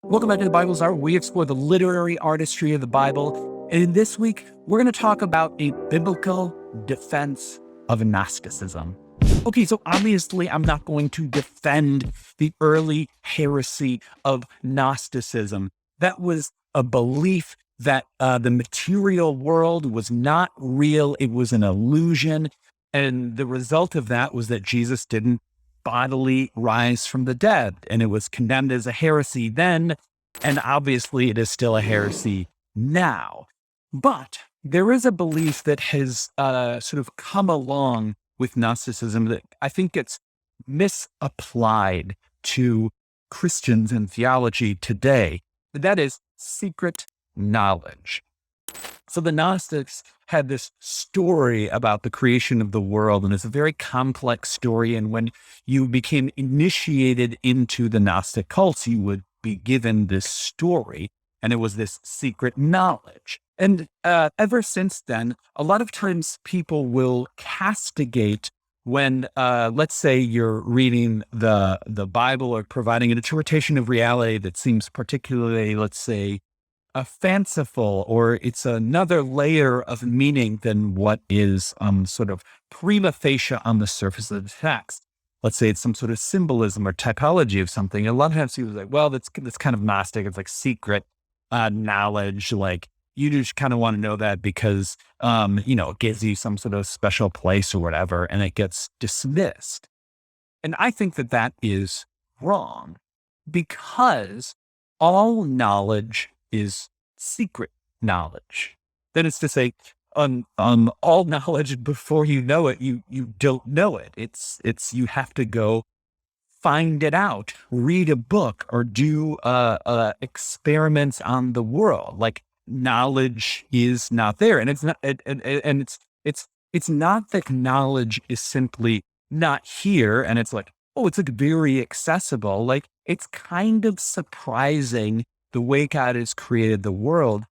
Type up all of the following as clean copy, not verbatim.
Welcome back to the Bible Czar. We explore the literary artistry of the Bible. And this week, we're going to talk about a biblical defense of Gnosticism. Okay, so obviously, I'm not going to defend the early heresy of Gnosticism. That was a belief that the material world was not real, it was an illusion. And the result of that was that Jesus didn't bodily rise from the dead. And it was condemned as a heresy then. And obviously, it is still a heresy now. But there is a belief that has sort of come along with Gnosticism that I think gets misapplied to Christians and theology today. That is secret knowledge. So the Gnostics had this story about the creation of the world, and it's a very complex story. And when you became initiated into the Gnostic cults, you would be given this story, and it was this secret knowledge. And ever since then, a lot of times people will castigate when, let's say, you're reading the Bible or providing an interpretation of reality that seems particularly, let's say, fanciful, or it's another layer of meaning than what is sort of prima facie on the surface of the text. Let's say it's some sort of symbolism or typology of something. A lot of times people are like, well, that's kind of Gnostic. It's like secret knowledge. Like you just kind of want to know that because, it gives you some sort of special place or whatever, and it gets dismissed. And I think that that is wrong because all knowledge is secret knowledge. That is to say, all knowledge before you know it, you don't know it. It's you have to go find it out, read a book, or do experiments on the world. Like knowledge is not there, and it's not, and it's not that knowledge is simply not here, and it's like, oh, it's like very accessible. Like it's kind of surprising the way God has created the world,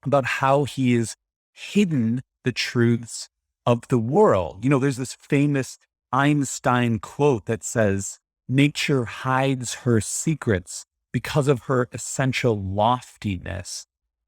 about how he has hidden the truths of the world. There's this famous Einstein quote that says, nature hides her secrets because of her essential loftiness,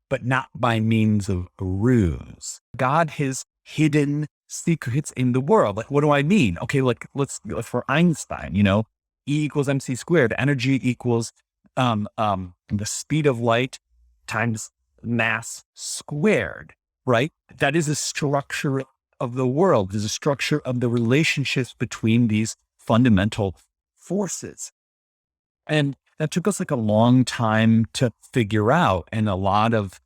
but not by means of ruse. God has hidden secrets in the world. Like, what do I mean? Okay, like let's for Einstein, E equals mc squared. Energy equals the speed of light times mass squared, right? That is a structure of the world. There's a structure of the relationships between these fundamental forces. And that took us like a long time to figure out, and a lot of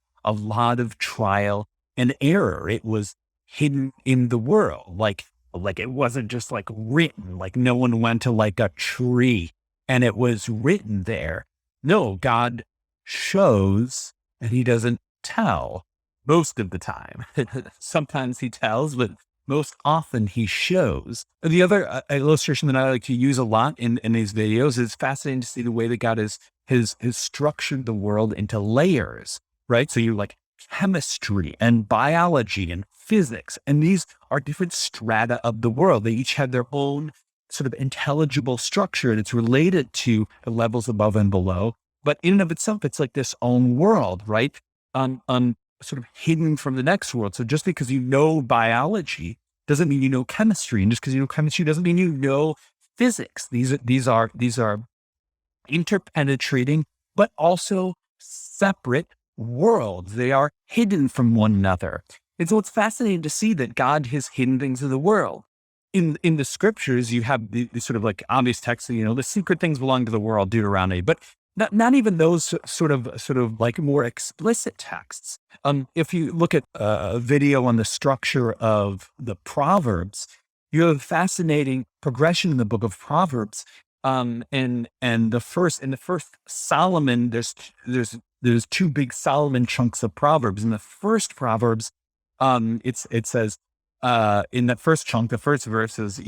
trial and error. It was hidden in the world. Like it wasn't just like written, like no one went to like a tree and it was written there. No, God shows and he doesn't tell most of the time. Sometimes he tells, but most often he shows. The other illustration that I like to use a lot in these videos is fascinating to see the way that God has structured the world into layers, right? So you like chemistry and biology and physics, and these are different strata of the world. They each have their own sort of intelligible structure, and it's related to the levels above and below. But in and of itself, it's like this own world, right? Sort of hidden from the next world. So just because you know biology doesn't mean you know chemistry, and just because you know chemistry doesn't mean you know physics. These are interpenetrating, but also separate worlds. They are hidden from one another. And so it's fascinating to see that God has hidden things of the world. In the scriptures, you have the sort of like obvious texts, the secret things belong to the world, Deuteronomy, but not even those sort of like more explicit texts. If you look at a video on the structure of the Proverbs, you have a fascinating progression in the book of Proverbs. And in the first Solomon, there's two big Solomon chunks of Proverbs. In the first Proverbs, it says, in that first chunk, the first verse is,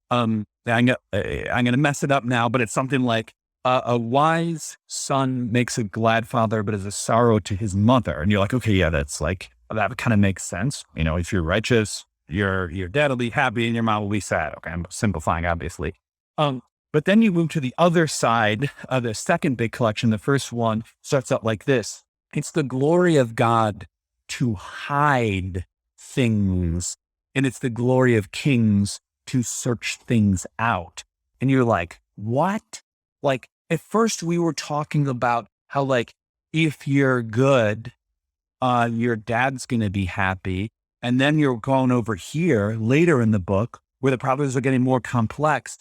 I'm going to mess it up now, but it's something like, a wise son makes a glad father, but is a sorrow to his mother. And you're like, okay, yeah, that's like, that kind of makes sense. If you're righteous, your dad will be happy and your mom will be sad. Okay, I'm simplifying, obviously. But But then you move to the other side of the second big collection. The first one starts out like this. It's the glory of God to hide things, and it's the glory of kings to search things out. And you're like, what? Like, at first we were talking about how, like, if you're good, your dad's going to be happy. And then you're going over here later in the book where the problems are getting more complex.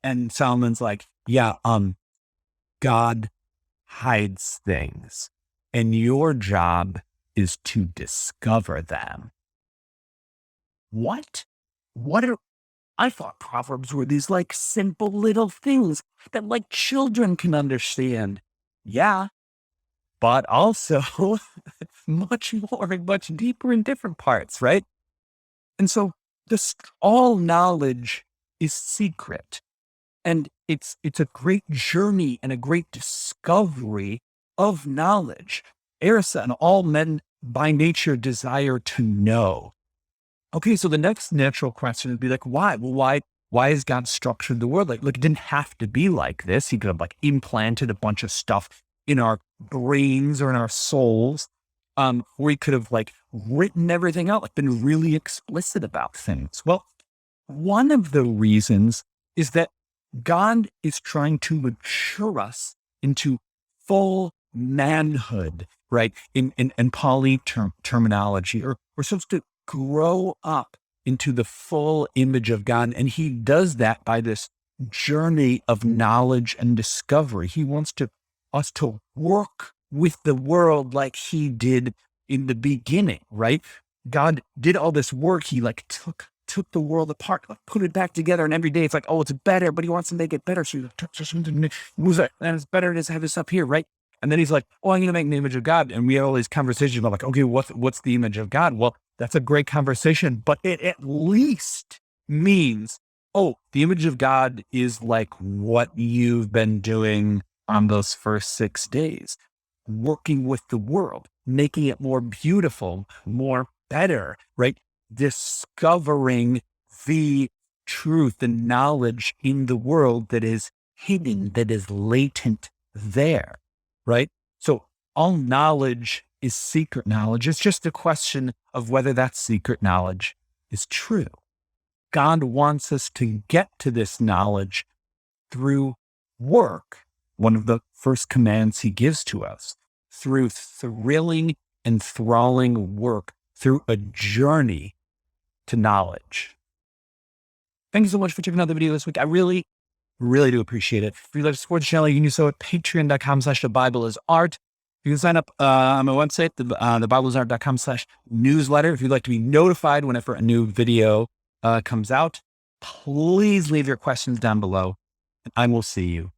And Solomon's like, yeah, God hides things, and your job is to discover them. What? I thought Proverbs were these like simple little things that like children can understand. Yeah, but also much more and much deeper in different parts, right? And so all knowledge is secret. And it's a great journey and a great discovery of knowledge. Aristotle, all men by nature desire to know. Okay, so the next natural question would be like, why? Well, why has God structured the world? Like, it didn't have to be like this. He could have like implanted a bunch of stuff in our brains or in our souls, where he could have like written everything out, like been really explicit about things. Well, one of the reasons is that God is trying to mature us into full manhood, right? In poly terminology, or we're supposed to grow up into the full image of God. And he does that by this journey of knowledge and discovery. He wants us to work with the world like he did in the beginning, right? God did all this work. He like took the world apart, like put it back together, and every day it's like, oh, it's better, but he wants to make it better. So and it's better to have this up here, right? And then he's like, oh, I'm going to make an image of God. And we have all these conversations about like, okay, what's the image of God? Well, that's a great conversation, but it at least means, oh, the image of God is like what you've been doing on those first 6 days, working with the world, making it more beautiful, more better, right? Discovering the truth and knowledge in the world that is hidden, that is latent there, right? So all knowledge is secret knowledge. It's just a question of whether that secret knowledge is true. God wants us to get to this knowledge through work. One of the first commands he gives to us, through thrilling, enthralling work, through a journey to knowledge. Thank you so much for checking out the video this week. I really, really do appreciate it. If you'd like to support the channel, you can do so at patreon.com/thebibleisart. You can sign up on my website, thebibleisart.com/newsletter. If you'd like to be notified whenever a new video comes out, please leave your questions down below, and I will see you